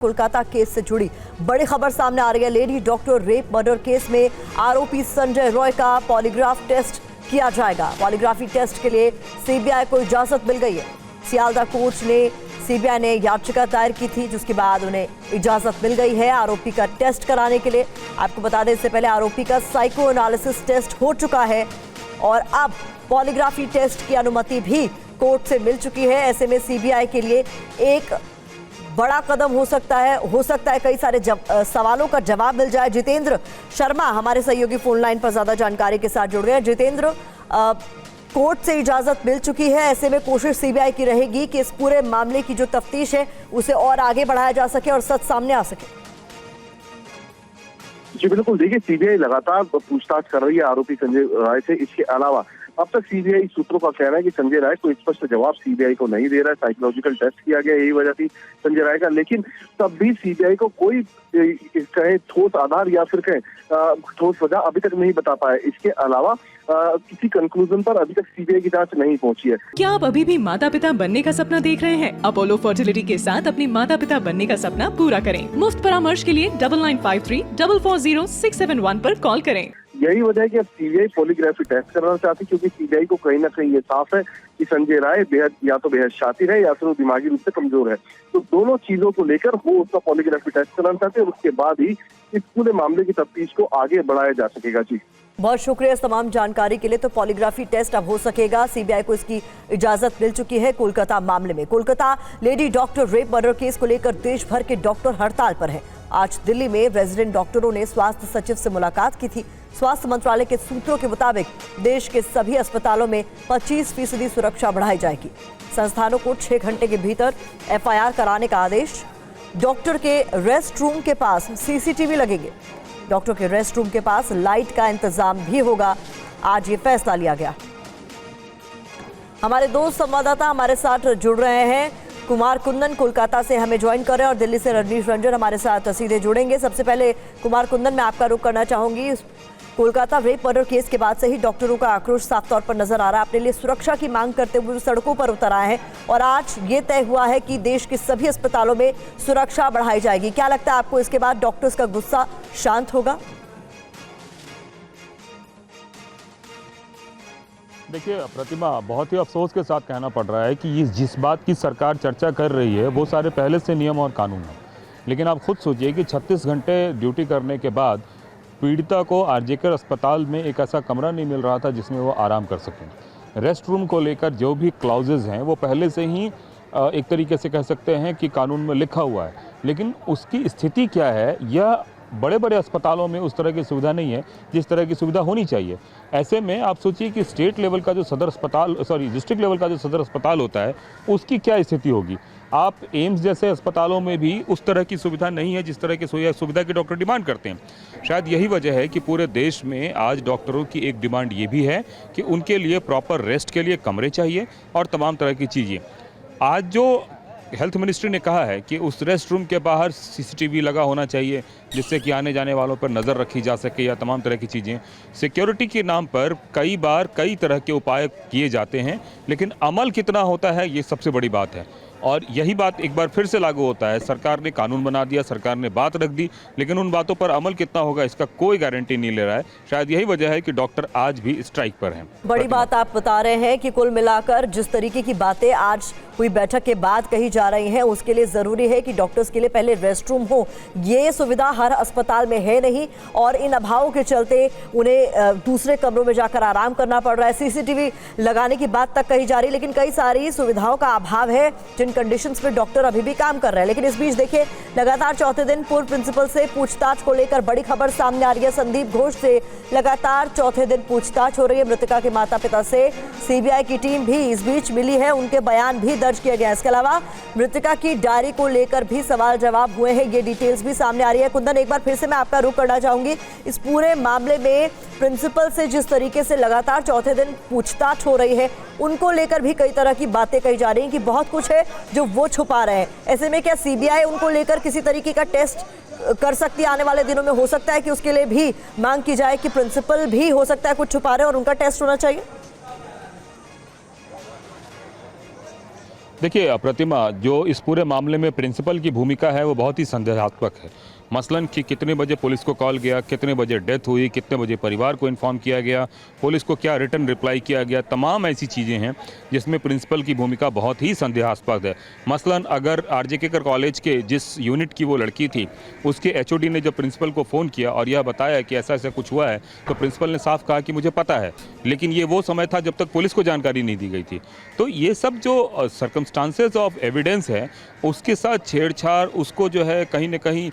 Kolkata case से जुड़ी बड़ी खबर सामने आ रही है। Lady doctor rape murder case में आरोपी संजय रॉय का पॉलीग्राफ टेस्ट किया जाएगा। पॉलीग्राफी टेस्ट के लिए सीबीआई को इजाजत मिल गई है। सियालदा कोर्ट ने सीबीआई ने याचिका दायर की थी, जिसके बाद उन्हें इजाजत मिल गई है आरोपी का टेस्ट कराने के लिए। आपको बता दें, इससे पहले आरोपी का साइको एनालिसिस टेस्ट हो चुका है और अब पॉलीग्राफी टेस्ट की अनुमति भी कोर्ट से मिल चुकी है। ऐसे में सीबीआई के लिए एक बड़ा कदम हो सकता है कई सारे सवालों का जवाब मिल जाए। जितेंद्र शर्मा हमारे सहयोगी फोन लाइन पर ज्यादा जानकारी के साथ जुड़ गए हैं। जितेंद्र, कोर्ट से इजाजत मिल चुकी है, ऐसे में कोशिश सीबीआई की रहेगी कि इस पूरे मामले की जो तफ्तीश है उसे और आगे बढ़ाया जा सके और सच सामने आ सके। जी बिल्कुल, देखिए सीबीआई लगातार पूछताछ कर रही है आरोपी संजय राय से। इसके अलावा अब तक सीबीआई सूत्रों का कहना है कि संजय राय को स्पष्ट जवाब सीबीआई को नहीं दे रहा है। साइकोलॉजिकल टेस्ट किया गया, यही वजह थी संजय राय का, लेकिन तब भी सीबीआई को कोई कहे ठोस आधार या फिर कहे ठोस वजह अभी तक नहीं बता पाया। इसके अलावा किसी कंक्लूजन पर अभी तक सीबीआई की जांच नहीं पहुंची है। क्या आप अभी भी माता पिता बनने का सपना देख रहे हैं? अपोलो फर्टिलिटी के साथ अपने माता पिता बनने का सपना पूरा करें। मुफ्त परामर्श के लिए 9953440671 पर कॉल करें। यही वजह है कि अब सीबीआई पॉलीग्राफी टेस्ट करना चाहती, क्योंकि सीबीआई को कहीं ना कहीं ये साफ है कि संजय राय बेहद शातिर है या फिर वो दिमागी रूप से कमजोर है। तो दोनों चीजों को लेकर वो उसका पॉलीग्राफी टेस्ट कराना चाहते हैं और उसके बाद ही इस पूरे मामले की तफ्तीश को आगे बढ़ाया जा सकेगा। जी बहुत शुक्रिया इस तमाम जानकारी के लिए। तो पॉलीग्राफी टेस्ट अब हो सकेगा। सीबीआई को इसकी इजाजत मिल चुकी है कोलकाता मामले में। Kolkata lady doctor rape murder case को लेकर देश भर के डॉक्टर हड़ताल पर हैं। आज दिल्ली में रेजिडेंट डॉक्टरों ने स्वास्थ्य सचिव से मुलाकात की थी। स्वास्थ्य मंत्रालय के सूत्रों के मुताबिक देश के सभी अस्पतालों में 25% सुरक्षा बढ़ाई जाएगी। संस्थानों को 6 घंटे के भीतर एफआईआर कराने का आदेश। डॉक्टर के रेस्ट रूम के पास सीसीटीवी लगेंगे। डॉक्टर के रेस्ट रूम के पास लाइट का इंतजाम भी होगा। आज ये फैसला लिया गया। हमारे दो संवाददाता हमारे साथ जुड़ रहे हैं। कुमार कुंदन कोलकाता से हमें ज्वाइन कर रहे हैं और दिल्ली से रजनीश रंजन हमारे साथ सीधे जुड़ेंगे। सबसे पहले कुमार कुंदन, मैं आपका रुख करना चाहूंगी। कोलकाता रेप मर्डर केस के बाद से ही डॉक्टरों का आक्रोश साफ तौर पर नजर आ रहा है। अपने लिए सुरक्षा की मांग करते हुए सड़कों पर उतर आए हैं और आज ये तय हुआ है कि देश के सभी अस्पतालों में सुरक्षा बढ़ाई जाएगी। क्या लगता है आपको, इसके बाद डॉक्टर्स का गुस्सा शांत होगा? देखिए प्रतिमा, बहुत ही अफसोस के साथ कहना पड़ रहा है कि जिस बात की सरकार चर्चा कर रही है वो सारे पहले से नियम और कानून हैं। लेकिन आप खुद सोचिए कि 36 घंटे ड्यूटी करने के बाद पीड़िता को आरजेकर अस्पताल में एक ऐसा कमरा नहीं मिल रहा था जिसमें वो आराम कर सकें। रेस्ट रूम को लेकर जो भी क्लॉजेज हैं वो पहले से ही एक तरीके से कह सकते हैं कि कानून में लिखा हुआ है, लेकिन उसकी स्थिति क्या है, यह बड़े बड़े अस्पतालों में उस तरह की सुविधा नहीं है जिस तरह की सुविधा होनी चाहिए। ऐसे में आप सोचिए कि स्टेट लेवल का जो डिस्ट्रिक्ट लेवल का जो सदर अस्पताल होता है उसकी क्या स्थिति होगी। आप एम्स जैसे अस्पतालों में भी उस तरह की सुविधा नहीं है जिस तरह की सुविधा के डॉक्टर डिमांड करते हैं। शायद यही वजह है कि पूरे देश में आज डॉक्टरों की एक डिमांड ये भी है कि उनके लिए प्रॉपर रेस्ट के लिए कमरे चाहिए और तमाम तरह की चीज़ें। आज जो हेल्थ मिनिस्ट्री ने कहा है कि उस रेस्ट रूम के बाहर सीसीटीवी लगा होना चाहिए जिससे कि आने जाने वालों पर नज़र रखी जा सके या तमाम तरह की चीज़ें। सिक्योरिटी के नाम पर कई बार कई तरह के उपाय किए जाते हैं, लेकिन अमल कितना होता है ये सबसे बड़ी बात है। और यही बात एक बार फिर से लागू होता है। सरकार ने कानून बना दिया, सरकार ने बात रख दी, लेकिन उन बातों पर अमल कितना होगा इसका कोई गारंटी नहीं ले रहा है। शायद यही वजह है कि डॉक्टर आज भी स्ट्राइक पर हैं। बड़ी बात आप बता रहे हैं कि कुल मिलाकर जिस तरीके की बातें आज हुई बैठक के बाद कही जा रही हैं, उसके लिए जरूरी है कि डॉक्टर्स के लिए पहले रेस्ट रूम हो। ये सुविधा हर अस्पताल में है नहीं और इन अभावों के चलते उन्हें दूसरे कमरों में जाकर आराम करना पड़ रहा है। सीसीटीवी लगाने की बात तक कही जा रही है, लेकिन कई सारी सुविधाओं का अभाव है जिन कंडीशंस में डॉक्टर अभी भी काम कर रहे हैं। लेकिन इस बीच देखिए, लगातार चौथे दिन पूर्व प्रिंसिपल से पूछताछ को लेकर बड़ी खबर सामने आ रही है। संदीप घोष से लगातार चौथे दिन पूछताछ हो रही है। मृतका के माता पिता से सीबीआई की टीम भी इस बीच मिली है, उनके बयान भी दर्ज किया गया। इसके अलावा मृतका की डायरी को लेकर भी सवाल जवाब हुए हैं, ये डिटेल्स भी सामने आ रही है। कुंदन, एक बार फिर से मैं आपका रुख करना चाहूंगी। इस पूरे मामले में प्रिंसिपल से जिस तरीके से लगातार चौथे दिन पूछताछ हो रही है, उनको लेकर भी कई तरह की बातें कही जा रही हैं कि बहुत कुछ है जो वो छुपा रहे हैं। ऐसे में क्या सीबीआई उनको लेकर किसी तरीके का टेस्ट कर सकती है आने वाले दिनों में? हो सकता है कि उसके लिए भी मांग की जाए कि प्रिंसिपल भी हो सकता है कुछ छुपा रहे हैं और उनका टेस्ट होना चाहिए। देखिए प्रतिमा, जो इस पूरे मामले में प्रिंसिपल की भूमिका है वो बहुत ही संदेहात्मक है। मसलन कि कितने बजे पुलिस को कॉल गया, कितने बजे डेथ हुई, कितने बजे परिवार को इन्फॉर्म किया गया, पुलिस को क्या रिटर्न रिप्लाई किया गया, तमाम ऐसी चीज़ें हैं जिसमें प्रिंसिपल की भूमिका बहुत ही संदेहास्पद है। मसलन अगर आरजेके कॉलेज के जिस यूनिट की वो लड़की थी, उसके एचओडी ने जब प्रिंसिपल को फ़ोन किया और यह बताया कि ऐसा ऐसा कुछ हुआ है, तो प्रिंसिपल ने साफ कहा कि मुझे पता है, लेकिन ये वो समय था जब तक पुलिस को जानकारी नहीं दी गई थी। तो ये सब जो सर्कमस्टांसेस ऑफ एविडेंस है, उसके साथ छेड़छाड़, उसको जो है कहीं ना कहीं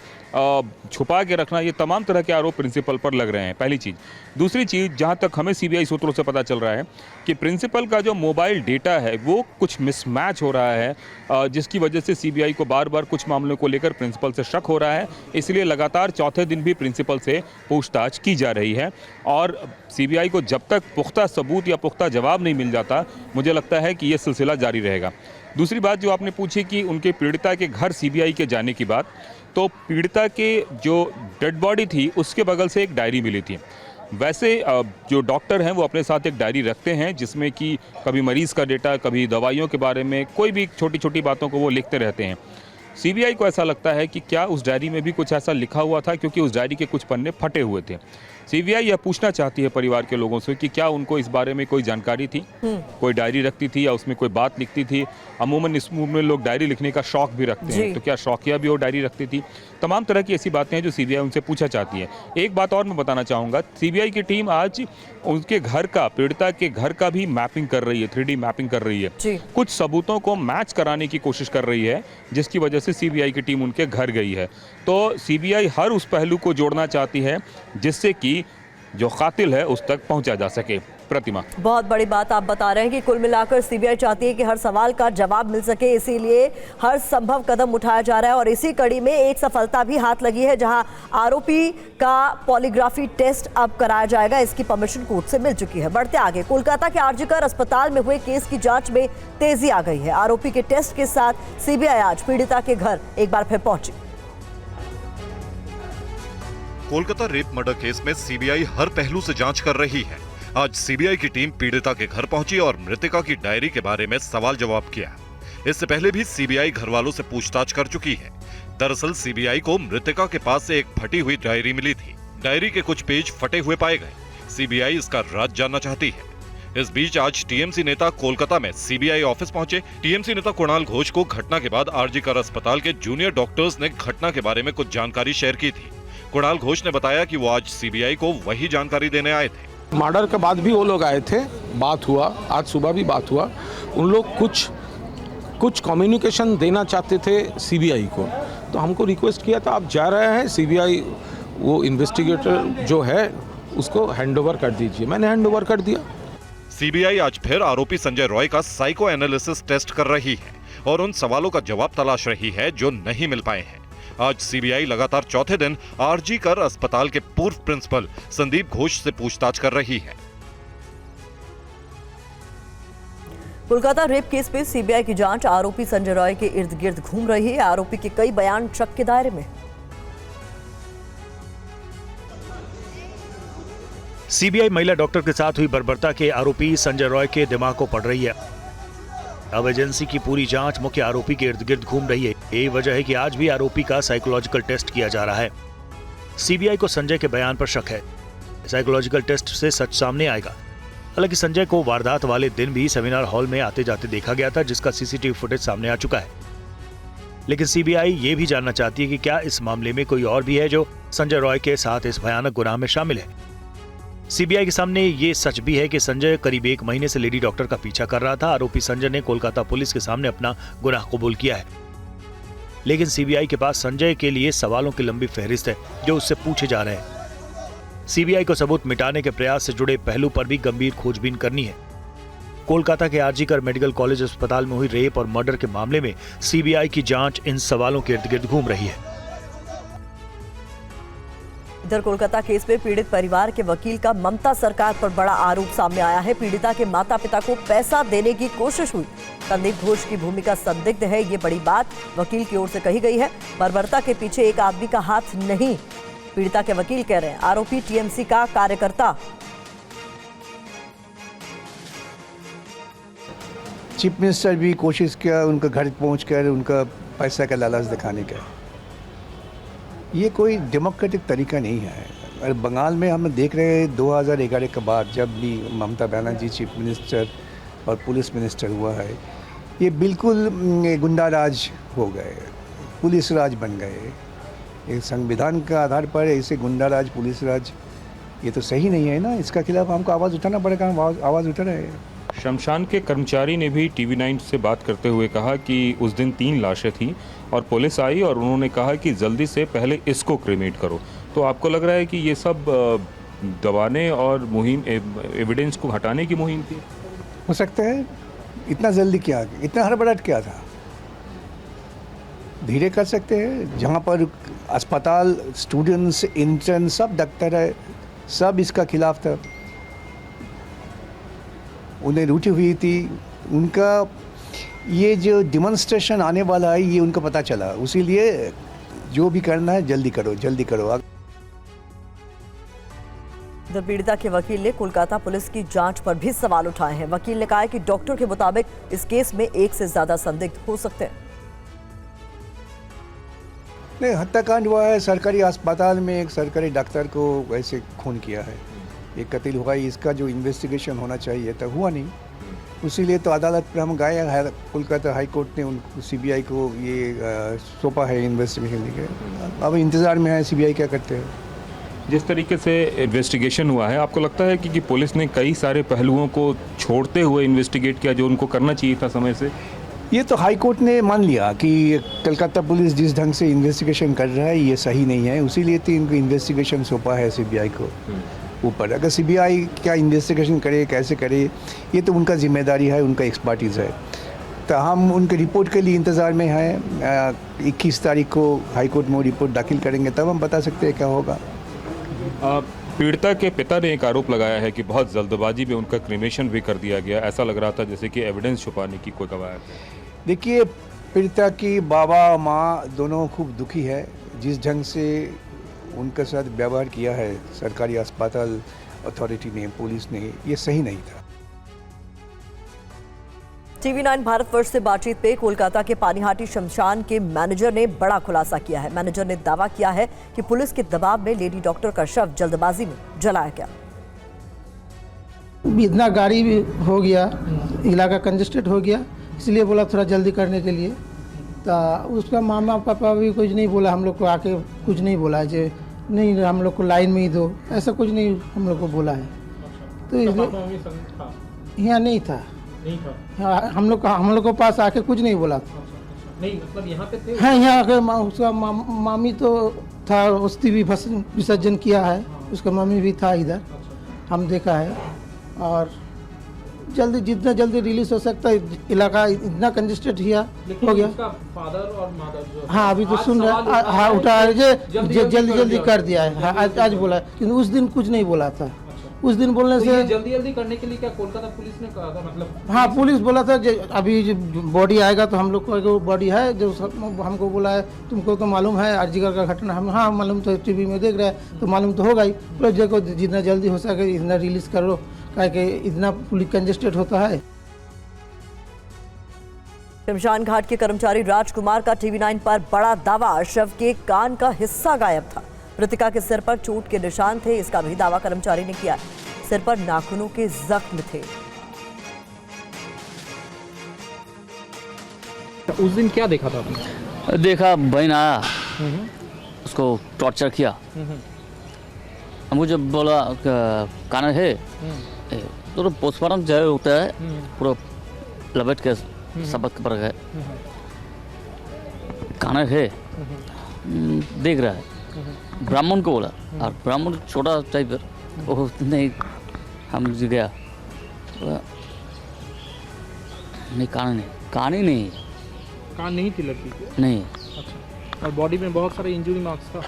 छुपा के रखना, ये तमाम तरह के आरोप प्रिंसिपल पर लग रहे हैं, पहली चीज़। दूसरी चीज़, जहाँ तक हमें सीबीआई सूत्रों से पता चल रहा है कि प्रिंसिपल का जो मोबाइल डेटा है वो कुछ मिसमैच हो रहा है, जिसकी वजह से सीबीआई को बार बार कुछ मामलों को लेकर प्रिंसिपल से शक हो रहा है। इसलिए लगातार चौथे दिन भी प्रिंसिपल से पूछताछ की जा रही है और सीबीआई को जब तक पुख्ता सबूत या पुख्ता जवाब नहीं मिल जाता, मुझे लगता है कि ये सिलसिला जारी रहेगा। दूसरी बात जो आपने पूछी कि उनके पीड़िता के घर सीबीआई के जाने की बात, तो पीड़िता के जो डेड बॉडी थी उसके बगल से एक डायरी मिली थी। वैसे जो डॉक्टर हैं वो अपने साथ एक डायरी रखते हैं जिसमें कि कभी मरीज़ का डेटा, कभी दवाइयों के बारे में, कोई भी छोटी छोटी बातों को वो लिखते रहते हैं। सीबीआई को ऐसा लगता है कि क्या उस डायरी में भी कुछ ऐसा लिखा हुआ था, क्योंकि उस डायरी के कुछ पन्ने फटे हुए थे। सीबीआई यह पूछना चाहती है परिवार के लोगों से कि क्या उनको इस बारे में कोई जानकारी थी, कोई डायरी रखती थी या उसमें कोई बात लिखती थी। अमूमन इस में लोग डायरी लिखने का शौक भी रखते हैं, तो क्या शौकिया भी वो डायरी रखती थी। तमाम तरह की ऐसी बातें हैं जो सीबीआई उनसे पूछा चाहती है। एक बात और मैं बताना चाहूँगा, सीबीआई की टीम आज उनके घर का, पीड़िता के घर का भी मैपिंग कर रही है, 3D मैपिंग कर रही है, कुछ सबूतों को मैच कराने की कोशिश कर रही है, जिसकी वजह से सीबीआई की टीम उनके घर गई है। तो सीबीआई हर उस पहलू को जोड़ना चाहती है जिससे कि जो कातिल है उस तक पहुंचा जा सके। प्रतिमा, बहुत बड़ी बात आप बता रहे हैं कि कुल मिलाकर सीबीआई चाहती है कि हर सवाल का जवाब मिल सके, इसीलिए हर संभव कदम उठाया जा रहा है। और इसी कड़ी में एक सफलता भी हाथ लगी है, जहां आरोपी का पॉलीग्राफी टेस्ट अब कराया जाएगा। इसकी परमिशन कोर्ट से मिल चुकी है। बढ़ते आगे, कोलकाता के आरजीकर अस्पताल में हुए केस की जांच में तेजी आ गई है। आरोपी के टेस्ट के साथ सीबीआई आज पीड़िता के घर एक बार फिर पहुंची। कोलकाता रेप मर्डर केस में सीबीआई हर पहलू से जांच कर रही है। आज सीबीआई की टीम पीड़िता के घर पहुंची और मृतका की डायरी के बारे में सवाल जवाब किया। इससे पहले भी सीबीआई घर वालों से पूछताछ कर चुकी है। दरअसल सीबीआई को मृतका के पास से एक फटी हुई डायरी मिली थी। डायरी के कुछ पेज फटे हुए पाए गए। सीबीआई इसका राज जानना चाहती है। इस बीच आज टीएमसी नेता कोलकाता में सीबीआई ऑफिस पहुंचे। टीएमसी नेता कुणाल घोष को घटना के बाद आरजीकर अस्पताल के जूनियर डॉक्टर्स ने घटना के बारे में कुछ जानकारी शेयर की थी। कुणाल घोष ने बताया कि वो आज सीबीआई को वही जानकारी देने आए थे। मर्डर के बाद भी वो लोग आए थे, बात हुआ, आज सुबह भी बात हुआ। उन लोग कुछ कम्युनिकेशन देना चाहते थे सीबीआई को, तो हमको रिक्वेस्ट किया था आप जा रहे हैं, सीबीआई वो इन्वेस्टिगेटर जो है उसको हैंडओवर कर दीजिए। मैंने हैंडओवर कर दिया। सीबीआई आज फिर आरोपी संजय रॉय का साइको एनालिसिस टेस्ट कर रही है और उन सवालों का जवाब तलाश रही है जो नहीं मिल पाए हैं। आज सीबीआई लगातार चौथे दिन आरजीकर अस्पताल के पूर्व प्रिंसिपल संदीप घोष से पूछताछ कर रही है। कोलकाता रेप केस में सीबीआई की जांच आरोपी संजय रॉय के इर्द गिर्द घूम रही है। आरोपी के कई बयान शक के दायरे में। सीबीआई महिला डॉक्टर के साथ हुई बर्बरता के आरोपी संजय रॉय के दिमाग को पड़ रही है। अब एजेंसी की पूरी जांच मुख्य आरोपी के इर्द गिर्द घूम रही है। यही वजह है कि आज भी आरोपी का साइकोलॉजिकल टेस्ट किया जा रहा है। सीबीआई को संजय के बयान पर शक है। साइकोलॉजिकल टेस्ट से सच सामने आएगा। हालांकि संजय को वारदात वाले दिन भी सेमिनार हॉल में आते जाते देखा गया था, जिसका सीसीटीवी फुटेज सामने आ चुका है। लेकिन सीबीआई ये भी जानना चाहती है कि क्या इस मामले में कोई और भी है जो संजय रॉय के साथ इस भयानक गुनाह में शामिल है। सीबीआई के सामने ये सच भी है कि संजय करीब 1 महीने से लेडी डॉक्टर का पीछा कर रहा था। आरोपी संजय ने कोलकाता पुलिस के सामने अपना गुनाह कबूल किया है। लेकिन सीबीआई के पास संजय के लिए सवालों की लंबी फहरिस्त है जो उससे पूछे जा रहे हैं। सीबीआई को सबूत मिटाने के प्रयास से जुड़े पहलू पर भी गंभीर खोजबीन करनी है। कोलकाता के आरजीकर मेडिकल कॉलेज अस्पताल में हुई रेप और मर्डर के मामले में सीबीआई की जांच इन सवालों के इर्द गिर्द घूम रही है। इधर कोलकाता केस में पीड़ित परिवार के वकील का ममता सरकार पर बड़ा आरोप सामने आया है। पीड़िता के माता पिता को पैसा देने की कोशिश हुई। संदीप घोष की भूमिका संदिग्ध है, ये बड़ी बात वकील की ओर से कही गई है। बर्बरता के पीछे एक आदमी का हाथ नहीं, पीड़िता के वकील कह रहे हैं। आरोपी टीएमसी का कार्यकर्ता। चीफ मिनिस्टर भी कोशिश किया उनका घर पहुंचकर उनका पैसा का लालच दिखाने का। ये कोई डेमोक्रेटिक तरीका नहीं है। और बंगाल में हम देख रहे हैं 2011 के बाद जब भी ममता बनर्जी चीफ मिनिस्टर और पुलिस मिनिस्टर हुआ है, ये बिल्कुल गुंडा राज हो गए, पुलिस राज बन गए। ये संविधान के आधार पर ऐसे गुंडा राज पुलिस राज ये तो सही नहीं है ना। इसका खिलाफ हमको आवाज़ उठाना पड़ेगा। हम आवाज़ उठा रहे हैं। शमशान के कर्मचारी ने भी TV9 से बात करते हुए कहा कि उस दिन 3 लाशें थीं और पुलिस आई और उन्होंने कहा कि जल्दी से पहले इसको क्रीमेट करो। तो आपको लग रहा है कि ये सब दबाने और मुहिम एविडेंस को हटाने की मुहिम थी? हो सकता है। इतना जल्दी क्या, इतना हड़बड़ाहट क्या था? धीरे कर सकते हैं। जहाँ पर अस्पताल, स्टूडेंट्स, इंटर्न, सब डॉक्टर है, सब इसका खिलाफ था। उन्हें रुचि हुई थी। उनका ये जो डिमॉन्स्ट्रेशन आने वाला है ये उनको पता चला, इसीलिए जो भी करना है जल्दी करो, जल्दी करो। इधर पीड़िता के वकील ने कोलकाता पुलिस की जांच पर भी सवाल उठाए हैं। वकील ने कहा है कि डॉक्टर के मुताबिक इस केस में 1 से ज्यादा संदिग्ध हो सकते हैं। नहीं, हत्याकांड हुआ है सरकारी अस्पताल में। एक सरकारी डॉक्टर को वैसे खून किया है, एक कत्ल हुआ है। इसका जो इन्वेस्टिगेशन होना चाहिए था हुआ नहीं, इसीलिए तो अदालत पर हम गए हैं। कोलकाता हाई कोर्ट ने उनको CBI को ये सौंपा है इन्वेस्टिगेशन लेके। अब इंतज़ार में है CBI क्या करते हैं। जिस तरीके से इन्वेस्टिगेशन हुआ है, आपको लगता है कि पुलिस ने कई सारे पहलुओं को छोड़ते हुए इन्वेस्टिगेट किया जो उनको करना चाहिए था समय से? ये तो हाई कोर्ट ने मान लिया कि कलकत्ता पुलिस जिस ढंग से इन्वेस्टिगेशन कर रहा है ये सही नहीं है, इसीलिए तो इनको इन्वेस्टिगेशन सौंपा है CBI को ऊपर। अगर CBI क्या इन्वेस्टिगेशन करे, कैसे करे, ये तो उनका जिम्मेदारी है, उनका एक्सपर्टीज़ है। तो हम उनके रिपोर्ट के लिए इंतज़ार में हैं। 21 तारीख को हाई कोर्ट में रिपोर्ट दाखिल करेंगे, तब हम बता सकते हैं क्या होगा। पीड़िता के पिता ने एक आरोप लगाया है कि बहुत जल्दबाजी में उनका क्रीमेशन भी कर दिया गया। ऐसा लग रहा था जैसे कि एविडेंस छुपाने की कोई कवायद है। देखिए, पीड़िता की बाबा माँ दोनों खूब दुखी है। जिस ढंग से उनके साथ व्यवहार किया है सरकारी अस्पताल अथॉरिटी ने, पुलिस ने, ये सही नहीं था। TV9 भारतवर्ष से बातचीत पे कोलकाता के पानीहाटी शमशान के मैनेजर ने बड़ा खुलासा किया है। मैनेजर ने दावा किया है कि पुलिस के दबाव में लेडी डॉक्टर का शव जल्दबाजी में जलाया गया। इतना गाड़ी भी हो गया, इलाका कंजेस्टेड हो गया, इसलिए बोला थोड़ा जल्दी करने के लिए। तो उसका मामा पापा भी कुछ नहीं बोला, हम लोग को आके कुछ नहीं बोला जो नहीं हम लोग को लाइन में ही दो, ऐसा कुछ नहीं हम लोग को बोला है। तो इसलिए यहाँ नहीं था, हम लोग को पास आके कुछ नहीं बोला था। नहीं मतलब यहाँ पे थे? हाँ, यहाँ आके उसका मामी तो था, अस्थि भी विसर्जन किया है, उसका मामी भी था इधर, हम देखा है। और जल्दी जितना जल्दी रिलीज हो सकता है, इलाका इतना कंजेस्टेड हो गया। फादर और मदर जो हाँ अभी तो सुन रहे, हाँ उठा जल्दी कर दिया है। हाँ आज बोला है, क्योंकि उस दिन कुछ नहीं बोला था। उस दिन बोलने से जल्दी करने के लिए क्या कोलकाता पुलिस ने कहा था? मतलब हाँ पुलिस बोला था अभी जो बॉडी आएगा तो हम लोग को बॉडी है जो हमको बोला है, तुमको तो मालूम है अर्जीगर का घटना, हम हाँ मालूम तो TV में देख रहे हैं तो मालूम तो होगा ही। प्लस देखो जितना जल्दी हो सके इतना रिलीज करो, क्या कि इतना पुलिस कंजेस्टेड होता है। शमशान घाट के कर्मचारी राजकुमार का TV9 पर बड़ा दावा, शव के कान का हिस्सा गायब था। मृतिका के सिर पर चोट के निशान थे, इसका भी दावा कर्मचारी ने किया। सिर पर नाखूनों के जख्म थे। उस दिन क्या देखा था आपने? देखा बहन आया, उसको टॉर्चर किया। मुझे बोला कान है तो पोस्टमार्टम जो होता है पूरा लपेट के सबक पर गए, कान है देख रहा है। ब्राह्मण को बोला और ब्राह्मण छोटा टाइप वो नहीं, हम गया नहीं, कान ही नहीं, कान नहीं थी लड़की की? नहीं। अच्छा, और बॉडी में बहुत सारे इंजरी मार्क्स था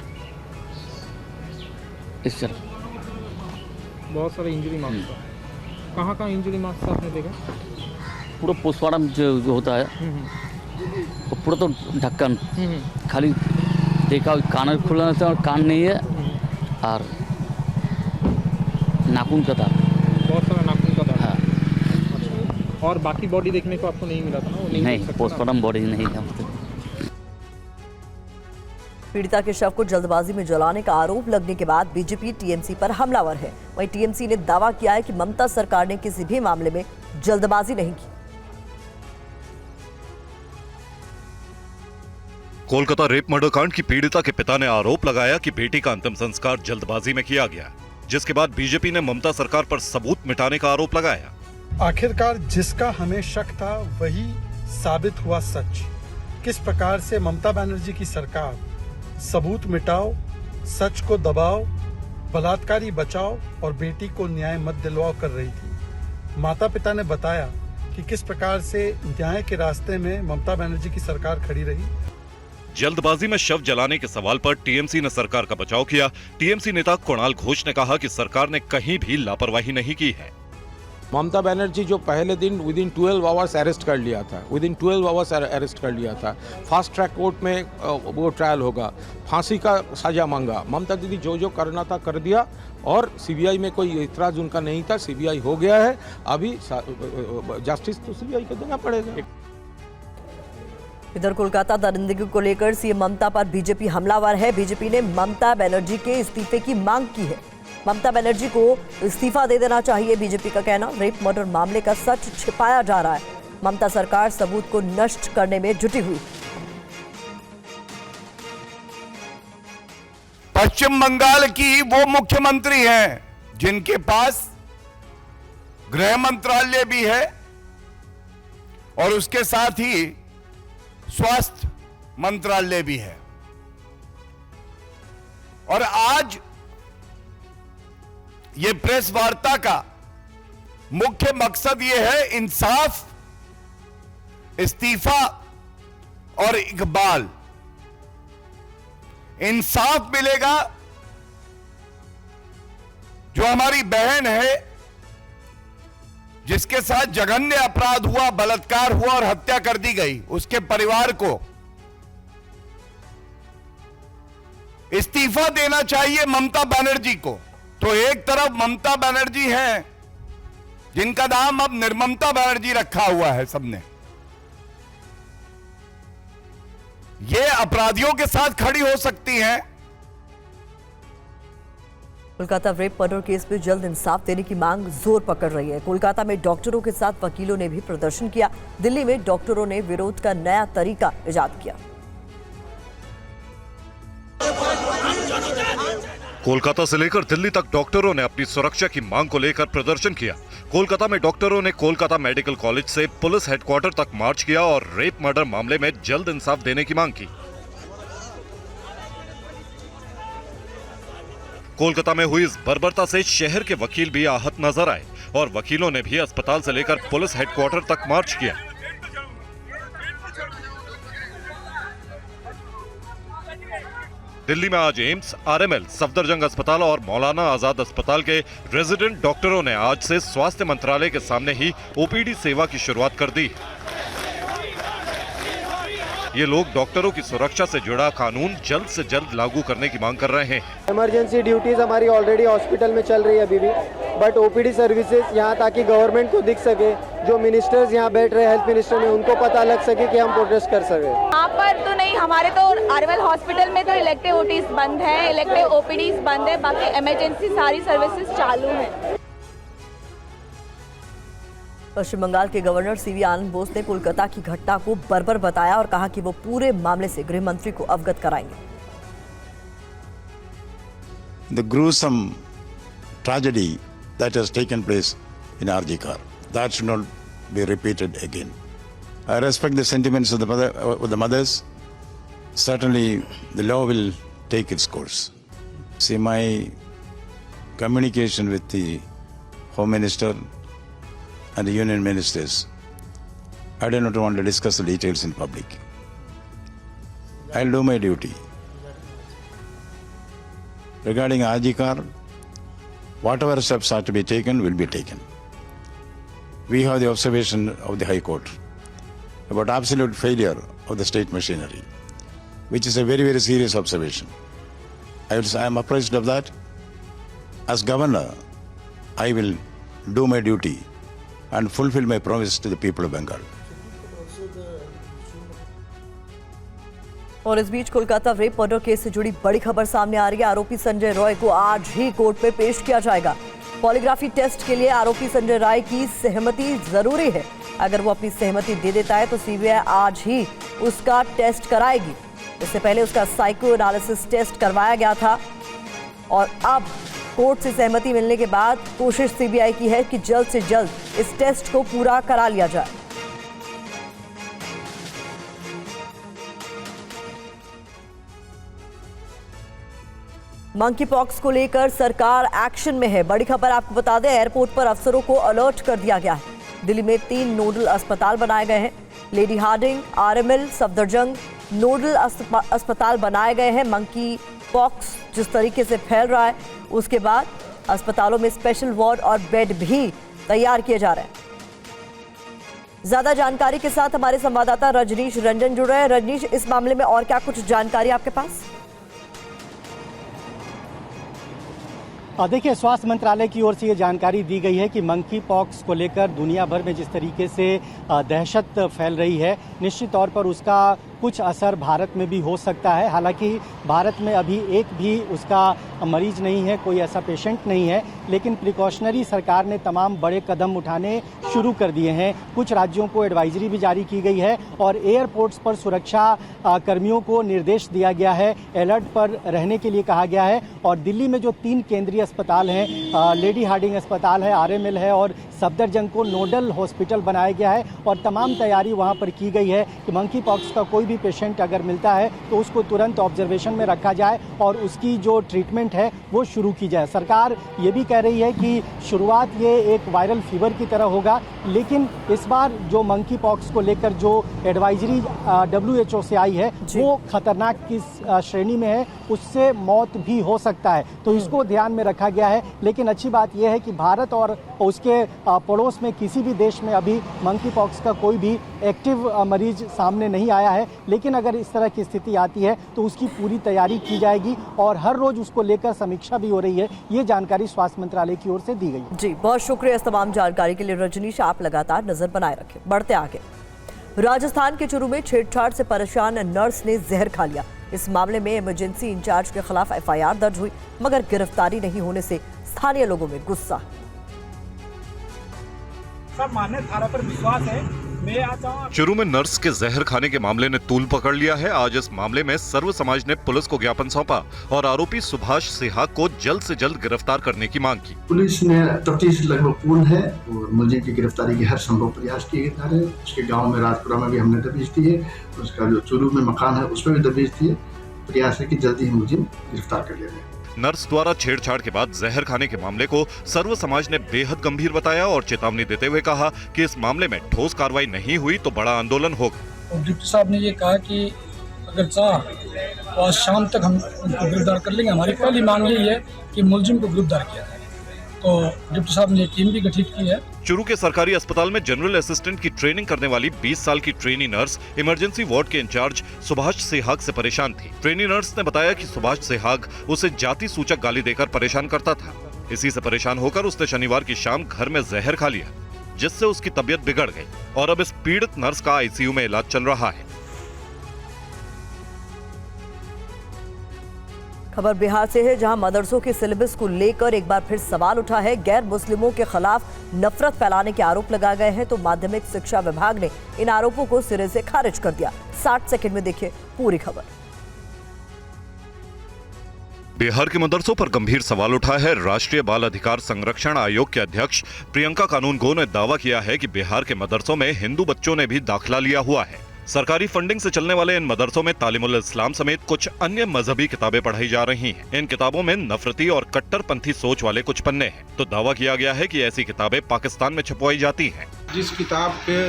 इस तरह, बहुत सारे इंजरी मार्क्स था। कहाँ इंजरी मार्क्स था आपने देखा? पूरा पोस्टमार्टम जो होता है वो पूरा तो ढक्कन खाली देखा, कान खुला था और कान नहीं है और नाखून का था, बहुत सारा नाखून का था। हाँ। और बाकी बॉडी देखने को आपको नहीं मिला था ना? वो नहीं देख नहीं, सकते ना? पोस्टमार्टम बॉडी नहीं है हमसे। पीड़िता के शव को जल्दबाजी में जलाने का आरोप लगने के बाद बीजेपी टीएमसी पर हमलावर है। वहीं टीएमसी ने दावा किया है कि ममता सरकार ने किसी भी मामले में जल्दबाजी नहीं की। कोलकाता रेप मर्डर कांड की पीड़िता के पिता ने आरोप लगाया कि बेटी का अंतिम संस्कार जल्दबाजी में किया गया, जिसके बाद बीजेपी ने ममता सरकार पर सबूत मिटाने का आरोप लगाया। आखिरकार जिसका हमें शक था वही साबित हुआ सच। किस प्रकार से ममता बनर्जी की सरकार सबूत मिटाओ, सच को दबाओ, बलात्कारी बचाओ और बेटी को न्याय मत दिलवाओ कर रही थी। माता पिता ने बताया कि किस प्रकार से न्याय के रास्ते में ममता बनर्जी की सरकार खड़ी रही। जल्दबाजी में शव जलाने के सवाल पर टीएमसी ने सरकार का बचाव किया। टीएमसी नेता कुणाल घोष ने कहा कि सरकार ने कहीं भी लापरवाही नहीं की है। ममता बनर्जी जो पहले दिन विदिन 12 आवर्स अरेस्ट कर लिया था, विदिन 12 आवर्स अरेस्ट कर लिया था। फास्ट ट्रैक कोर्ट में वो ट्रायल होगा, फांसी का सजा मांगा। ममता दीदी जो जो करना था कर दिया और सीबीआई में कोई इतराज उनका नहीं था। सीबीआई हो गया है, अभी जस्टिस तो सीबीआई को देना पड़ेगा। इधर कोलकाता दरिंदगी को लेकर सीएम ममता पर बीजेपी हमलावर है। बीजेपी ने ममता बनर्जी के इस्तीफे की मांग की है। ममता बनर्जी को इस्तीफा दे देना चाहिए, बीजेपी का कहना। रेप मर्डर मामले का सच छिपाया जा रहा है। ममता सरकार सबूत को नष्ट करने में जुटी हुई। पश्चिम बंगाल की वो मुख्यमंत्री हैं जिनके पास गृह मंत्रालय भी है और उसके साथ ही स्वास्थ्य मंत्रालय भी है। और आज ये प्रेस वार्ता का मुख्य मकसद ये है इंसाफ, इस्तीफा और इकबाल। इंसाफ मिलेगा जो हमारी बहन है जिसके साथ जघन्य अपराध हुआ, बलात्कार हुआ और हत्या कर दी गई, उसके परिवार को इस्तीफा देना चाहिए ममता बनर्जी को। तो एक तरफ ममता बनर्जी हैं जिनका नाम अब निर्ममता बनर्जी रखा हुआ है सबने, ये अपराधियों के साथ खड़ी हो सकती हैं। कोलकाता रेप मर्डर केस में जल्द इंसाफ देने की मांग जोर पकड़ रही है। कोलकाता में डॉक्टरों के साथ वकीलों ने भी प्रदर्शन किया। दिल्ली में डॉक्टरों ने विरोध का नया तरीका इजाद किया। कोलकाता से लेकर दिल्ली तक डॉक्टरों ने अपनी सुरक्षा की मांग को लेकर प्रदर्शन किया। कोलकाता में डॉक्टरों ने कोलकाता मेडिकल कॉलेज से पुलिस हेडक्वार्टर तक मार्च किया और रेप मर्डर मामले में जल्द इंसाफ देने की मांग की। कोलकाता में हुई इस बर्बरता से शहर के वकील भी आहत नजर आए और वकीलों ने भी अस्पताल से लेकर पुलिस हेडक्वार्टर तक मार्च किया। दिल्ली में आज एम्स, आरएमएल, सफदरजंग अस्पताल और मौलाना आजाद अस्पताल के रेजिडेंट डॉक्टरों ने आज से स्वास्थ्य मंत्रालय के सामने ही ओपीडी सेवा की शुरुआत कर दी। ये लोग डॉक्टरों की सुरक्षा से जुड़ा कानून जल्द से जल्द लागू करने की मांग कर रहे हैं। इमरजेंसी ड्यूटीज हमारी ऑलरेडी हॉस्पिटल में चल रही है अभी भी, बट ओपीडी सर्विसेज यहाँ ताकि गवर्नमेंट को दिख सके, जो मिनिस्टर्स यहाँ बैठ रहे हेल्थ मिनिस्टर में उनको पता लग सके कि हम प्रोटेस्ट कर सके। यहाँ पर तो नहीं, हमारे तो आरएमएल हॉस्पिटल में तो इलेक्टिव ओटीज बंद है, इलेक्टिव ओपीडीज बंद है, बाकी इमरजेंसी सारी सर्विसेज चालू है। पश्चिम बंगाल के गवर्नर सीवी आनंद बोस ने कोलकाता की घटना को बर्बर बताया और कहा कि वो पूरे मामले से गृह मंत्री को अवगत कराएंगे। The gruesome tragedy that has taken place in RG Kar, that should not be repeated again. I respect the sentiments of the mothers. Certainly, the law will take its course. See, my communication with the Home Minister and the union ministers, I do not want to discuss the details in public. I'll do my duty. Regarding RG Kar, whatever steps are to be taken will be taken. We have the observation of the High Court about absolute failure of the state machinery, which is a very, very serious observation. I am apprised of that. As governor, I will do my duty and fulfill my promise to the people of Bengal. और इस बीच Kolkata rape murder case से जुड़ी बड़ी खबर सामने आ रही है। आरोपी संजय रॉय को आज ही कोर्ट में पेश किया जाएगा। पॉलीग्राफी टेस्ट के लिए आरोपी संजय रॉय की सहमति जरूरी है। अगर वो अपनी सहमति दे देता है तो सीबीआई आज ही उसका टेस्ट कराएगी। इससे पहले उसका साइको एनालिसिस टेस्ट करवाया गया था और अब कोर्ट से सहमति मिलने के बाद कोशिश सीबीआई की है कि जल्द से जल्द इस टेस्ट को पूरा करा लिया जाए। मंकी पॉक्स को लेकर सरकार एक्शन में है। बड़ी खबर आपको बता दें, एयरपोर्ट पर अफसरों को अलर्ट कर दिया गया है। दिल्ली में 3 नोडल अस्पताल बनाए गए हैं। Lady Hardinge, RML, Safdarjung nodal अस्पताल बनाए गए हैं। मंकी पॉक्स जिस तरीके से फैल रहा है उसके बाद अस्पतालों में स्पेशल वार्ड और बेड भी तैयार किए जा रहे हैं। ज्यादा जानकारी के साथ हमारे संवाददाता रजनीश रंजन जुड़ रहे हैं। रजनीश, इस मामले में और क्या कुछ जानकारी आपके पास? देखिए, स्वास्थ्य मंत्रालय की ओर से ये जानकारी दी गई है कि मंकी पॉक्स को लेकर दुनिया भर में जिस तरीके से दहशत फैल रही है, निश्चित तौर पर उसका कुछ असर भारत में भी हो सकता है। हालांकि भारत में अभी एक भी उसका मरीज नहीं है, कोई ऐसा पेशेंट नहीं है, लेकिन प्रिकॉशनरी सरकार ने तमाम बड़े कदम उठाने शुरू कर दिए हैं। कुछ राज्यों को एडवाइजरी भी जारी की गई है और एयरपोर्ट्स पर सुरक्षा कर्मियों को निर्देश दिया गया है, अलर्ट पर रहने के लिए कहा गया है। और दिल्ली में जो 3 केंद्रीय अस्पताल हैं, लेडी हार्डिंग अस्पताल है, आरएमएल है और सफदरजंग को नोडल हॉस्पिटल बनाया गया है और तमाम तैयारी वहां पर की गई है कि मंकी पॉक्स का कोई भी पेशेंट अगर मिलता है तो उसको तुरंत ऑब्जर्वेशन में रखा जाए और उसकी जो ट्रीटमेंट है वो शुरू की जाए। सरकार ये भी कह रही है कि शुरुआत ये एक वायरल फीवर की तरह होगा, लेकिन इस बार जो मंकी पॉक्स को लेकर जो एडवाइजरी WHO से आई है वो खतरनाक की श्रेणी में है, उससे मौत भी हो सकता है, तो इसको ध्यान में रखा गया है। लेकिन अच्छी बात यह है कि भारत और उसके पड़ोस में किसी भी देश में अभी मंकी पॉक्स का कोई भी एक्टिव मरीज सामने नहीं आया है, लेकिन अगर इस तरह की स्थिति आती है तो उसकी पूरी तैयारी की जाएगी और हर रोज उसको लेकर समीक्षा भी हो रही है। ये जानकारी स्वास्थ्य मंत्रालय की ओर से दी गई। जी, बहुत शुक्रिया इस तमाम जानकारी के लिए रजनीश। आप लगातार नजर बनाए रखें। बढ़ते आगे, राजस्थान के चुरू में छेड़छाड़ से परेशान नर्स ने जहर खा लिया। इस मामले में इमरजेंसी इंचार्ज के खिलाफ FIR दर्ज हुई, मगर गिरफ्तारी नहीं होने से स्थानीय लोगों में गुस्सा। मान्य धारा पर विश्वास है। चुरू में नर्स के जहर खाने के मामले ने तूल पकड़ लिया है। आज इस मामले में सर्व समाज ने पुलिस को ज्ञापन सौंपा और आरोपी सुभाष सिहाग को जल्द से जल्द गिरफ्तार करने की मांग की। पुलिस ने तफ्तीश लगभग पूर्ण है और मुलजिम की गिरफ्तारी के हर संभव प्रयास किए जा रहे हैं। उसके गाँव में राजपुरा में भी हमने दबिश दी है, उसका जो चुरू में मकान है उसमें भी दबिश दी है। प्रयास है कि जल्दी ही मुलजिम गिरफ्तार कर लिया जाए। नर्स द्वारा छेड़छाड़ के बाद जहर खाने के मामले को सर्व समाज ने बेहद गंभीर बताया और चेतावनी देते हुए कहा कि इस मामले में ठोस कार्रवाई नहीं हुई तो बड़ा आंदोलन होगा। डिप्टी साहब ने ये कहा कि अगर चाह तो आज शाम तक हम उनको गिरफ्तार कर लेंगे। हमारी पहली मांग यही है कि मुलजिम को गिरफ्तार किया जाए, तो डिप्टी साहब ने टीम भी गठित की है। चुरू के सरकारी अस्पताल में जनरल असिस्टेंट की ट्रेनिंग करने वाली 20 साल की ट्रेनी नर्स इमरजेंसी वार्ड के इंचार्ज सुभाष सिहाग से परेशान थी। ट्रेनी नर्स ने बताया कि सुभाष सिहाग उसे जाति सूचक गाली देकर परेशान करता था। इसी से परेशान होकर उसने शनिवार की शाम घर में जहर खा लिया, जिससे उसकी तबीयत बिगड़ गई और अब इस पीड़ित नर्स का ICU में इलाज चल रहा है। खबर बिहार से है, जहां मदरसों के सिलेबस को लेकर एक बार फिर सवाल उठा है। गैर मुस्लिमों के खिलाफ नफरत फैलाने के आरोप लगाए गए हैं, तो माध्यमिक शिक्षा विभाग ने इन आरोपों को सिरे से खारिज कर दिया। 60 सेकंड में देखिए पूरी खबर। बिहार के मदरसों पर गंभीर सवाल उठा है। राष्ट्रीय बाल अधिकार संरक्षण आयोग के अध्यक्ष प्रियंका कानूनगो ने दावा किया है कि बिहार के मदरसों में हिंदू बच्चों ने भी दाखिला लिया हुआ है। सरकारी फंडिंग से चलने वाले इन मदरसों में तालीमुल इस्लाम समेत कुछ अन्य मजहबी किताबें पढ़ाई जा रही हैं। इन किताबों में नफरती और कट्टरपंथी सोच वाले कुछ पन्ने हैं, तो दावा किया गया है कि ऐसी किताबें पाकिस्तान में छपवाई जाती हैं। जिस किताब के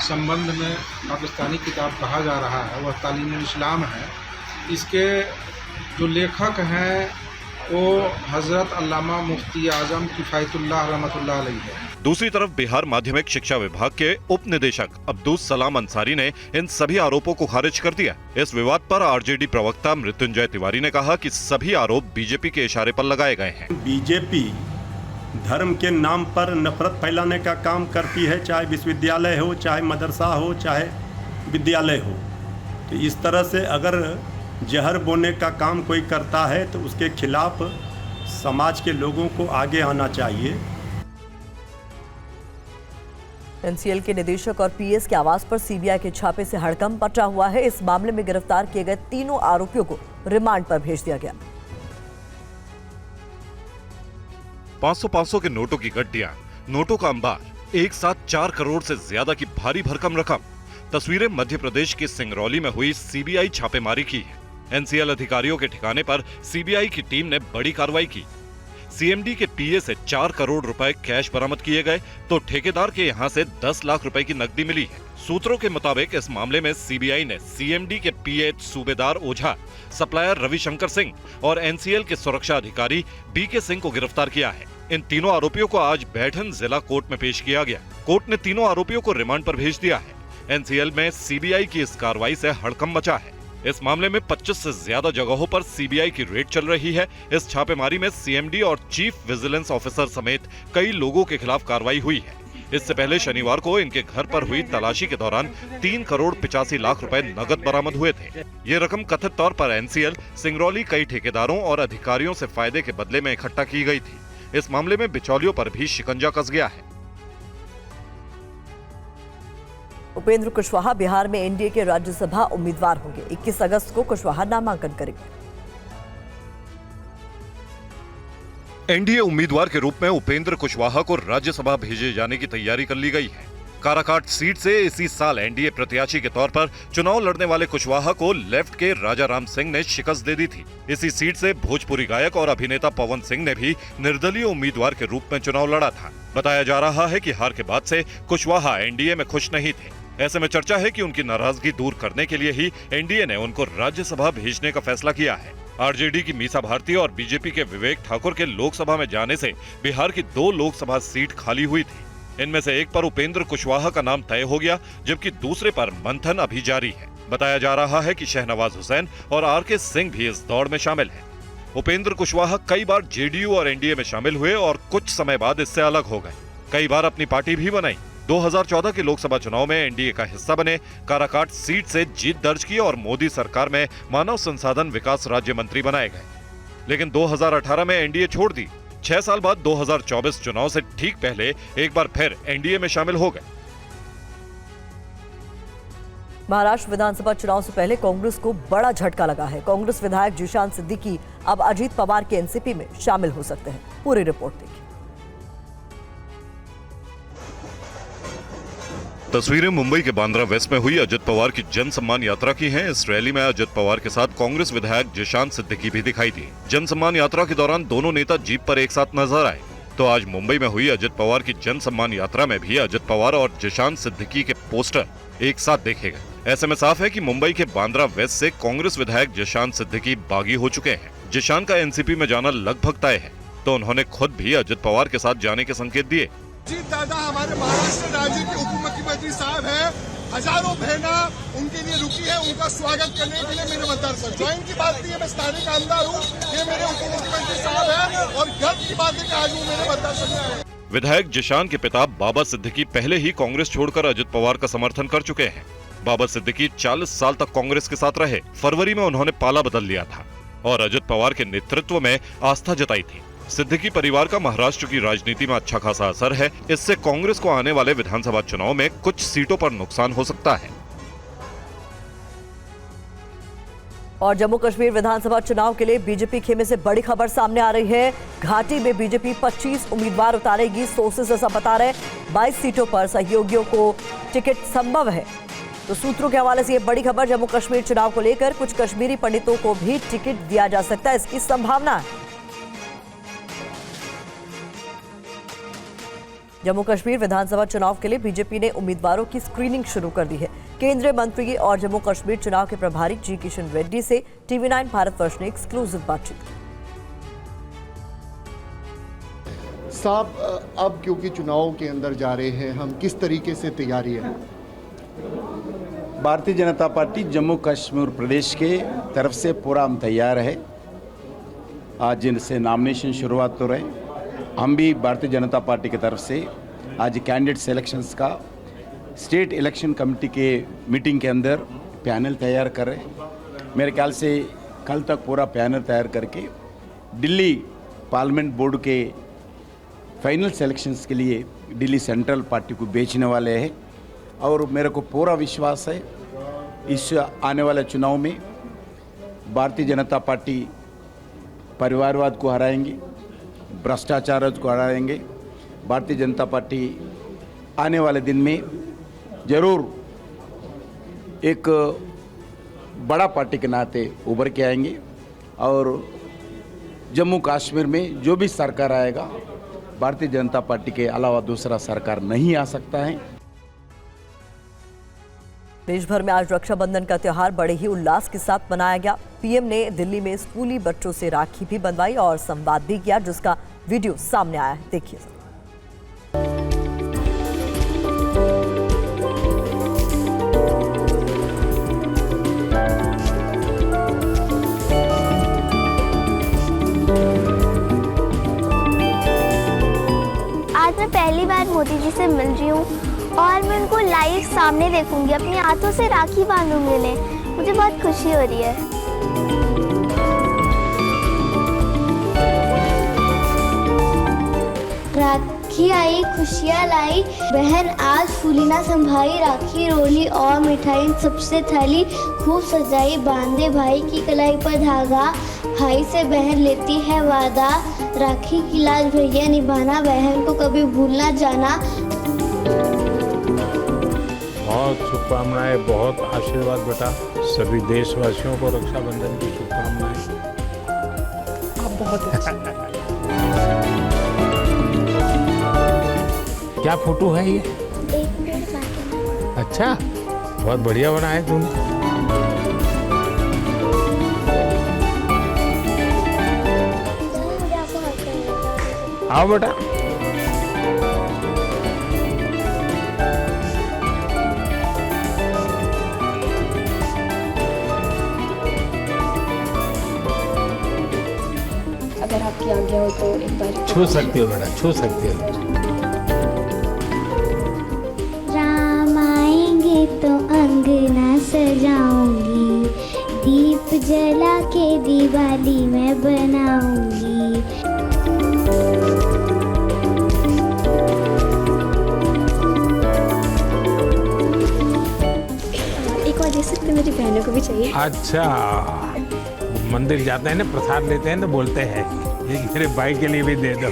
संबंध में पाकिस्तानी किताब कहा जा रहा है वह तालीमुल इस्लाम है। इसके जो लेखक हैं वो हजरत अल्लामा मुफ्ती आजम किफायतुल्लाह रहमतुल्लाह अलैह है। दूसरी तरफ बिहार माध्यमिक शिक्षा विभाग के उप निदेशक अब्दुस सलाम अंसारी ने इन सभी आरोपों को खारिज कर दिया। इस विवाद पर RJD प्रवक्ता मृत्युंजय तिवारी ने कहा कि सभी आरोप बीजेपी के इशारे पर लगाए गए हैं। बीजेपी धर्म के नाम पर नफरत फैलाने का काम करती है, चाहे विश्वविद्यालय हो, चाहे मदरसा हो, चाहे विद्यालय हो। तो इस तरह से अगर जहर बोने का काम कोई करता है तो उसके खिलाफ समाज के लोगों को आगे आना चाहिए। एनसीएल के निदेशक और पीएस के आवास पर सीबीआई के छापे से हड़कंप मचा हुआ है। इस मामले में गिरफ्तार किए गए तीनों आरोपियों को रिमांड पर भेज दिया गया। 500 के नोटों की गड्डियां, नोटों का अंबार, एक साथ 4 करोड़ से ज्यादा की भारी भरकम रकम। तस्वीरें मध्य प्रदेश के सिंगरौली में हुई सीबीआई छापेमारी की है। एनसीएल अधिकारियों के ठिकाने पर सीबीआई की टीम ने बड़ी कार्रवाई की। सीएमडी के पीए से 4 करोड़ रुपए कैश बरामद किए गए तो ठेकेदार के यहां से 10 लाख रुपए की नकदी मिली है। सूत्रों के मुताबिक इस मामले में सीबीआई ने सीएमडी के पीए सूबेदार ओझा, सप्लायर रविशंकर सिंह और एनसीएल के सुरक्षा अधिकारी बीके सिंह को गिरफ्तार किया है। इन तीनों आरोपियों को आज बैठन जिला कोर्ट में पेश किया गया। कोर्ट ने तीनों आरोपियों को रिमांड पर भेज दिया है। एनसीएल में सीबीआई की इस कार्रवाई से हड़कंप मचा है। इस मामले में 25 से ज्यादा जगहों पर सीबीआई की रेड चल रही है। इस छापेमारी में सीएमडी और चीफ विजिलेंस ऑफिसर समेत कई लोगों के खिलाफ कार्रवाई हुई है। इससे पहले शनिवार को इनके घर पर हुई तलाशी के दौरान 3 करोड़ 85 लाख रुपए नकद बरामद हुए थे। ये रकम कथित तौर पर एनसीएल सिंगरौली कई ठेकेदारों और अधिकारियों से फायदे के बदले में इकट्ठा की गई थी। इस मामले में बिचौलियों पर भी शिकंजा कस गया है। उपेंद्र कुशवाहा बिहार में एनडीए के राज्यसभा उम्मीदवार होंगे। 21 अगस्त को कुशवाहा नामांकन करेंगे। एनडीए उम्मीदवार के रूप में उपेंद्र कुशवाहा को राज्यसभा भेजे जाने की तैयारी कर ली गई है। काराकाट सीट से इसी साल एनडीए प्रत्याशी के तौर पर चुनाव लड़ने वाले कुशवाहा को लेफ्ट के राजा राम सिंह ने शिकस्त दे दी थी। इसी सीट से भोजपुरी गायक और अभिनेता पवन सिंह ने भी निर्दलीय उम्मीदवार के रूप में चुनाव लड़ा था। बताया जा रहा है कि हार के बाद से कुशवाहा एनडीए में खुश नहीं थे। ऐसे में चर्चा है कि उनकी नाराजगी दूर करने के लिए ही एनडीए ने उनको राज्यसभा भेजने का फैसला किया है। आरजेडी की मीसा भारती और बीजेपी के विवेक ठाकुर के लोकसभा में जाने से बिहार की 2 लोकसभा सीट खाली हुई थी। इनमें से एक पर उपेंद्र कुशवाहा का नाम तय हो गया, जबकि दूसरे पर मंथन अभी जारी है। बताया जा रहा है कि शहनवाज हुसैन और आरके सिंह भी इस दौड़ में शामिल हैं। उपेंद्र कुशवाहा कई बार जेडीयू और एनडीए में शामिल हुए और कुछ समय बाद इससे अलग हो गए। कई बार अपनी पार्टी भी बनाई। 2014 के लोकसभा चुनाव में एनडीए का हिस्सा बने, काराकाट सीट से जीत दर्ज की और मोदी सरकार में मानव संसाधन विकास राज्य मंत्री बनाए गए। लेकिन 2018 में एनडीए छोड़ दी। 6 साल बाद 2024 चुनाव से ठीक पहले एक बार फिर एनडीए में शामिल हो गए। महाराष्ट्र विधानसभा चुनाव से पहले कांग्रेस को बड़ा झटका लगा है। कांग्रेस विधायक जिशान सिद्दीकी अब अजीत पवार के एनसीपी में शामिल हो सकते हैं। पूरी रिपोर्ट देखिए। तस्वीरें मुंबई के बांद्रा वेस्ट में हुई अजित पवार की जन सम्मान यात्रा की हैं। इस रैली में अजित पवार के साथ कांग्रेस विधायक जिशान सिद्दीकी भी दिखाई दिए। जन सम्मान यात्रा के दौरान दोनों नेता जीप पर एक साथ नजर आए। तो आज मुंबई में हुई अजित पवार की जन सम्मान यात्रा में भी अजित पवार और जिशान सिद्दीकी के पोस्टर एक साथ देखे गए। ऐसे में साफ है कि मुंबई के बांद्रा वेस्ट से कांग्रेस विधायक जिशान सिद्दीकी बागी हो चुके हैं। जिशान का एनसीपी में जाना लगभग तय है, तो उन्होंने खुद भी अजित पवार के साथ जाने के संकेत दिए। जी दादा हमारे महाराष्ट्र राज्य के उप मुख्यमंत्री साहब हैं, हजारों बहना उनके लिए रुकी है, उनका स्वागत करने के लिए मेरे मतदार पर ज्वाइन की बात नहीं है, मैं स्थानीय आमदार हूँ, ये मेरे उप मुख्यमंत्री साहब हैं और गर्व की बात है कि आज वो मेरे मतदार संघ। विधायक जिशान के पिता बाबा सिद्दीकी पहले ही कांग्रेस छोड़कर अजित पवार का समर्थन कर चुके हैं। बाबा सिद्दीकी 40 साल तक कांग्रेस के साथ रहे। फरवरी में उन्होंने पाला बदल लिया था और अजित पवार के नेतृत्व में आस्था जताई थी। सिद्दीकी परिवार का महाराष्ट्र की राजनीति में अच्छा खासा असर है। इससे कांग्रेस को आने वाले विधानसभा चुनाव में कुछ सीटों पर नुकसान हो सकता है। और जम्मू कश्मीर विधानसभा चुनाव के लिए बीजेपी खेमे से बड़ी खबर सामने आ रही है। घाटी में बीजेपी 25 उम्मीदवार उतारेगी। सोर्सेज ऐसा बता रहे 22 सीटों पर सहयोगियों को टिकट संभव है। तो सूत्रों के हवाले से ये बड़ी खबर। जम्मू कश्मीर चुनाव को लेकर कुछ कश्मीरी पंडितों को भी टिकट दिया जा सकता है, इसकी संभावना है। जम्मू कश्मीर विधानसभा चुनाव के लिए बीजेपी ने उम्मीदवारों की स्क्रीनिंग शुरू कर दी है। केंद्रीय मंत्री और जम्मू कश्मीर चुनाव के प्रभारी जी किशन रेड्डी से TV9 भारतवर्ष ने एक्सक्लूसिव बातचीत की। साहब अब क्योंकि चुनाव के अंदर जा रहे हैं, हम किस तरीके से तैयारी है? भारतीय जनता पार्टी जम्मू कश्मीर प्रदेश के तरफ से पूरा हम तैयार है। आज जिनसे नॉमिनेशन शुरुआत हो रहे, हम भी भारतीय जनता पार्टी की तरफ से आज कैंडिडेट सिलेक्शंस का स्टेट इलेक्शन कमेटी के मीटिंग के अंदर पैनल तैयार कर रहे हैं। मेरे ख्याल से कल तक पूरा पैनल तैयार करके दिल्ली पार्लियामेंट बोर्ड के फाइनल सिलेक्शंस के लिए दिल्ली सेंट्रल पार्टी को बेचने वाले हैं। और मेरे को पूरा विश्वास है इस आने वाले चुनाव में भारतीय जनता पार्टी परिवारवाद को हराएंगे, भ्रष्टाचार को हराएंगे। भारतीय जनता पार्टी आने वाले दिन में ज़रूर एक बड़ा पार्टी के नाते उभर के आएंगे और जम्मू कश्मीर में जो भी सरकार आएगा भारतीय जनता पार्टी के अलावा दूसरा सरकार नहीं आ सकता है। देश भर में आज रक्षाबंधन का त्योहार बड़े ही उल्लास के साथ मनाया गया। पीएम ने दिल्ली में स्कूली बच्चों से राखी भी बंधवाई और संवाद भी किया, जिसका वीडियो सामने आया है, देखिए। आज मैं पहली बार मोदी जी से मिल रही हूँ और मैं उनको लाइव सामने देखूंगी, अपने हाथों से राखी बांधूंगी उन्हें। मुझे बहुत खुशी हो रही है। राखी आई खुशियाँ लाई, बहन आज फूली ना संभाई, राखी रोली और मिठाई सबसे थाली, खूब सजाई बांधे भाई की कलाई पर धागा, भाई से बहन लेती है वादा, राखी की लाज भैया निभाना, बहन को कभी भूल ना जाना। बहुत शुभकामनाएं, बहुत आशीर्वाद बेटा। सभी देशवासियों को रक्षाबंधन की शुभकामनाएं। आप बहुत अच्छे। क्या फोटो है ये? अच्छा, बहुत बढ़िया बना है तुमने। आओ बेटा। अगर आपकी आज्ञा हो तो एक बार छू सकती हो बेटा, छू सकती हो। राम आएंगे तो अंगना सजाऊंगी, दीप जला के दिवाली मैं बनाऊंगी। एक और दे सकते, मेरी बहनों को भी चाहिए। अच्छा, मंदिर जाते हैं ना, प्रसाद लेते हैं तो बोलते हैं ये मेरे भाई के लिए भी दे दो।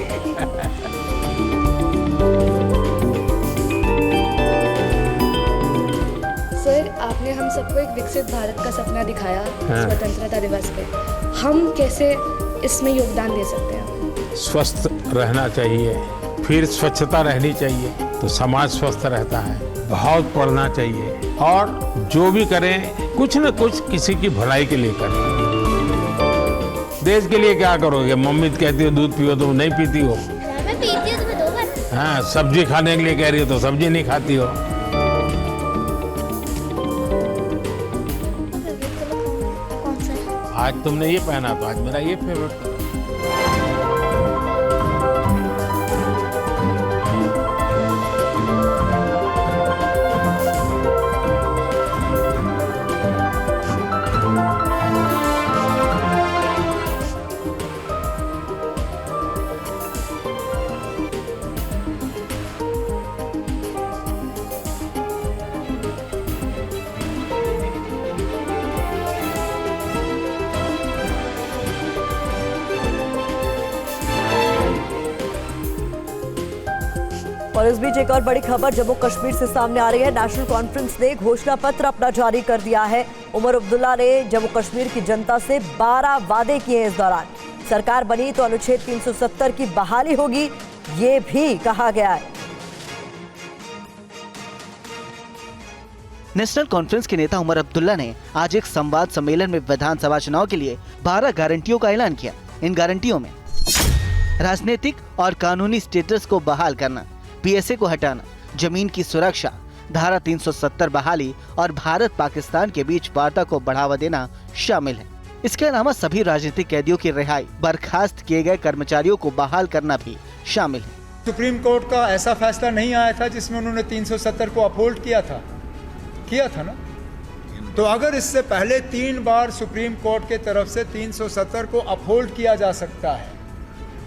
सर, आपने हम सबको एक विकसित भारत का सपना दिखाया स्वतंत्रता दिवस पे। हम कैसे इसमें योगदान दे सकते हैं? स्वस्थ रहना चाहिए, फिर स्वच्छता रहनी चाहिए तो समाज स्वस्थ रहता है। बहुत पढ़ना चाहिए और जो भी करें कुछ न कुछ किसी की भलाई के लिए करें। देश के लिए क्या करोगे? मम्मी कहती हो दूध पियो तो नहीं पीती हो। मैं पीती हूँ, तुम्हें दो बार। हाँ, सब्जी खाने के लिए कह रही हो तो सब्जी नहीं खाती हो। कौन सा? आज तुमने ये पहना तो आज मेरा ये फेवरेट कलर। और इस बीच एक और बड़ी खबर जम्मू कश्मीर से सामने आ रही है। नेशनल कॉन्फ्रेंस ने घोषणा पत्र अपना जारी कर दिया है। उमर अब्दुल्ला ने जम्मू कश्मीर की जनता से 12 वादे किए हैं। इस दौरान सरकार बनी तो अनुच्छेद 370 की बहाली होगी, ये भी कहा गया है। नेशनल कॉन्फ्रेंस के नेता उमर अब्दुल्ला ने आज एक संवाद सम्मेलन में विधानसभा चुनाव के लिए 12 गारंटियों का ऐलान किया। इन गारंटियों में राजनीतिक और कानूनी स्टेटस को बहाल करना, पीएसए को हटाना, जमीन की सुरक्षा, धारा 370 बहाली और भारत पाकिस्तान के बीच वार्ता को बढ़ावा देना शामिल है। इसके अलावा सभी राजनीतिक कैदियों की रिहाई, बर्खास्त किए गए कर्मचारियों को बहाल करना भी शामिल हैं। सुप्रीम कोर्ट का ऐसा फैसला नहीं आया था जिसमें उन्होंने 370 को अपहोल्ड किया था ना। तो अगर इससे पहले 3 बार सुप्रीम कोर्ट के तरफ से 370 को अपहोल्ड किया जा सकता है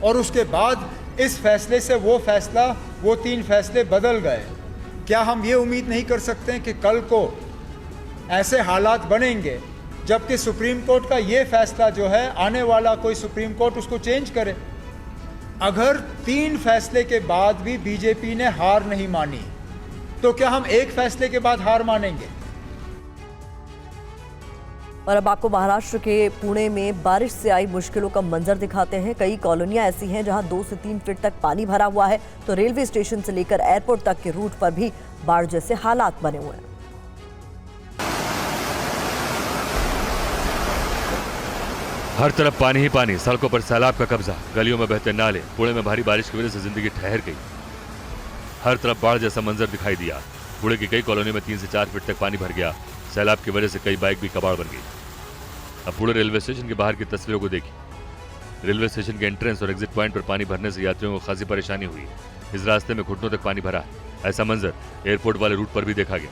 और उसके बाद इस फैसले से वो 3 फैसले बदल गए, क्या हम ये उम्मीद नहीं कर सकते हैं कि कल को ऐसे हालात बनेंगे जबकि सुप्रीम कोर्ट का ये फैसला जो है आने वाला कोई सुप्रीम कोर्ट उसको चेंज करे? अगर 3 फैसले के बाद भी बीजेपी ने हार नहीं मानी तो क्या हम एक फैसले के बाद हार मानेंगे? और अब आपको महाराष्ट्र के पुणे में बारिश से आई मुश्किलों का मंजर दिखाते हैं। कई कॉलोनियां ऐसी हैं जहां 2 से 3 फीट तक पानी भरा हुआ है, तो रेलवे स्टेशन से लेकर एयरपोर्ट तक के रूट पर भी बाढ़ जैसे हालात बने हुए हैं। हर तरफ पानी ही पानी, सड़कों पर सैलाब का कब्जा, गलियों में बहते नाले। पुणे में भारी बारिश की वजह से जिंदगी ठहर गई। हर तरफ बाढ़ जैसा मंजर दिखाई दिया। पुणे की कई कॉलोनियों में 3 से 4 फीट तक पानी भर गया। सैलाब की वजह से कई बाइक भी कबाड़ बन गई। अब पुणे रेलवे स्टेशन के बाहर की तस्वीरों को देखिए। रेलवे स्टेशन के एंट्रेंस और एग्जिट पॉइंट पर पानी भरने से यात्रियों को खासी परेशानी हुई। इस रास्ते में घुटनों तक पानी भरा। ऐसा मंजर एयरपोर्ट वाले रूट पर भी देखा गया।